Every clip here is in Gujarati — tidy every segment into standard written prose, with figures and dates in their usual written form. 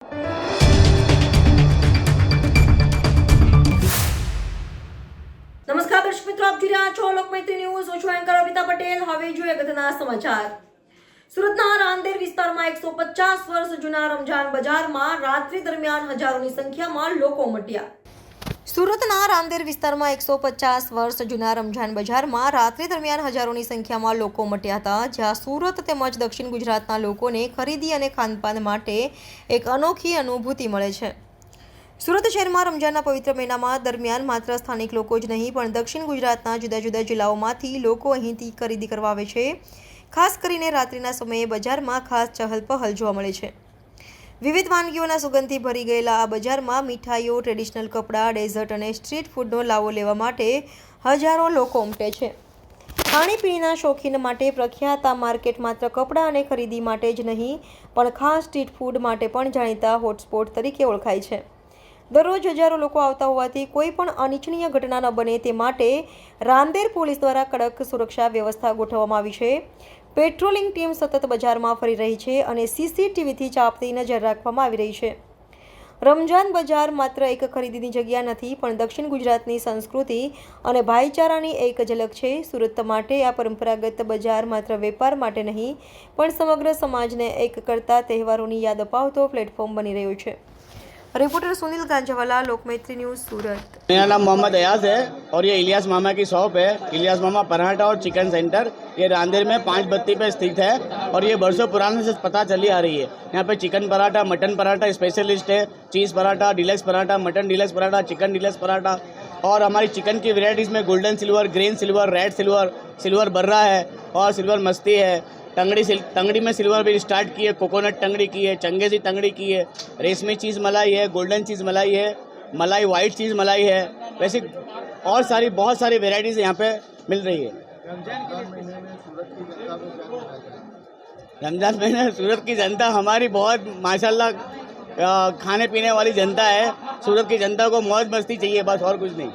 નમસ્કાર દર્શક મિત્રો, આપ જોઈ રહ્યા છો લોકમૈત્રી ન્યૂઝ. હું છું એન્કર અમિતા પટેલ. હવે જોઈએ અગત્યના સમાચાર. સુરતના રાંદેર વિસ્તારમાં 150 વર્ષ જૂના રમજાન બજારમાં રાત્રિ દરમિયાન હજારોની સંખ્યામાં લોકો ઉમટ્યા. સુરતના રાંદેર વિસ્તારમાં 150 વર્ષ જૂના રમજાન બજારમાં રાત્રિ દરમિયાન હજારોની સંખ્યામાં લોકો ઉમટ્યા હતા, જ્યાં સુરત તેમજ દક્ષિણ ગુજરાતના લોકોને ખરીદી અને ખાનપાન માટે એક અનોખી અનુભૂતિ મળે છે. સુરત શહેરમાં રમજાનના પવિત્ર મહિનામાં દરમિયાન માત્ર સ્થાનિક લોકો જ નહીં પણ દક્ષિણ ગુજરાતના જુદા જુદા જિલ્લાઓમાંથી લોકો અહીંથી ખરીદી કરવા આવે છે. ખાસ કરીને રાત્રિના સમયે બજારમાં ખાસ ચહલપહલ જોવા મળે છે. વિવિધ વાનગીઓના સુગંધથી ભરી ગયેલા આ બજારમાં મીઠાઈઓ, ટ્રેડિશનલ કપડાં, ડેઝર્ટ અને સ્ટ્રીટ ફૂડનો લાવો લેવા માટે હજારો લોકો ઉમટે છે. ખાણીપીણીના શોખીન માટે પ્રખ્યાત આ માર્કેટ માત્ર કપડાં અને ખરીદી માટે જ નહીં પણ ખાસ સ્ટ્રીટ ફૂડ માટે પણ જાણીતા હોટસ્પોટ તરીકે ઓળખાય છે. દરરોજ હજારો લોકો આવતા હોવાથી કોઈ પણ અનિચ્છનીય ઘટના ન બને તે માટે રાંદેર પોલીસ દ્વારા કડક સુરક્ષા વ્યવસ્થા ગોઠવવામાં આવી છે. પેટ્રોલિંગ ટીમ સતત બજારમાં ફરી રહી છે અને સીસીટીવીથી ચાંપતી નજર રાખવામાં આવી રહી છે. રમજાન બજાર માત્ર એક ખરીદીની જગ્યા નથી પણ દક્ષિણ ગુજરાતની સંસ્કૃતિ અને ભાઈચારાની એક ઝલક છે. સુરત માટે આ પરંપરાગત બજાર માત્ર વેપાર માટે નહીં પણ સમગ્ર સમાજને એક કરતા તહેવારોની યાદ અપાવતો પ્લેટફોર્મ બની રહ્યો છે. रिपोर्टर सुनील गांजावाला, लोकमैत्री न्यूज़, सूरत. मेरा नाम मोहम्मद अयाज है और ये इलियास मामा की शॉप है. इलियास मामा पराठा और चिकन सेंटर, ये रांदेर में 5 बत्ती पे स्थित है और ये बरसों पुराने से पता चली आ रही है. यहाँ पे चिकन पराठा, मटन पराठा स्पेशलिस्ट है, चीज़ पराठा, डिलक्स पराठा, मटन डिलक्स पराठा, चिकन डिलक्स पराठा और हमारी चिकन की वेराइटीज़ में golden silver, green silver, red silver, silver बर्रा है और सिल्वर मस्ती है. तंगड़ी में सिल्वर भी स्टार्ट की है, कोकोनट टंगड़ी की है, चंगेजी टंगड़ी की है, रेशमी चीज़ मलाई है, गोल्डन चीज़ मलाई है, मलाई वाइट चीज़ मलाई है. वैसे और सारी बहुत सारी वेराइटीज़ यहाँ पे मिल रही है. रमजान महीने सूरत की जनता हमारी बहुत माशाल्लाह खाने पीने वाली जनता है. सूरत की जनता को मौज मस्ती चाहिए, बस और कुछ नहीं.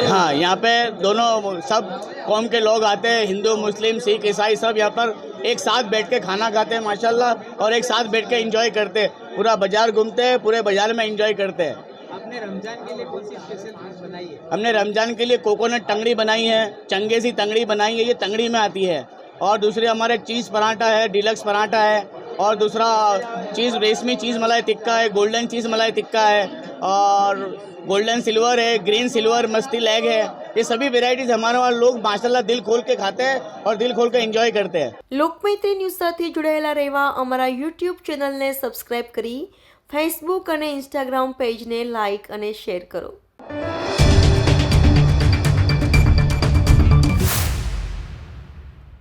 हाँ, यहाँ पे दोनों सब कौम के लोग आते हैं, हिंदू, मुस्लिम, सिख, ईसाई सब यहाँ पर एक साथ बैठ के खाना खाते हैं माशाल्लाह और एक साथ बैठ के एंजॉय करते हैं. पूरा बाजार घूमते हैं, पूरे बाजार में एंजॉय करते हैं. आपने रमजान के लिए कौन सी स्पेशल डिश बनाई है? हमने रमजान के लिए कोकोनट टंगड़ी बनाई है, चंगेजी टंगड़ी बनाई है, ये टंगड़ी में आती है. और दूसरे हमारे चीज़ पराठा है, डिलक्स पराठा है और दूसरा चीज़ रेशमी चीज़ मलाई टिक्का है, गोल्डन चीज़ मलाई टिक्का है और गोल्डन सिल्वर है, ग्रीन सिल्वर मस्ती लेग है. ये सभी वेराइटीज हमारे वहाँ लोग माशाल्लाह दिल खोल के खाते हैं और दिल खोल के एंजॉय करते हैं. લોકમૈત્રી ન્યૂઝ સાથે જોડાયેલા રહેવા અમારા યુટ્યુબ ચેનલને સબસ્ક્રાઇબ કરી ફેસબુક અને ઇન્સ્ટાગ્રામ પેજને લાઇક અને શેર કરો.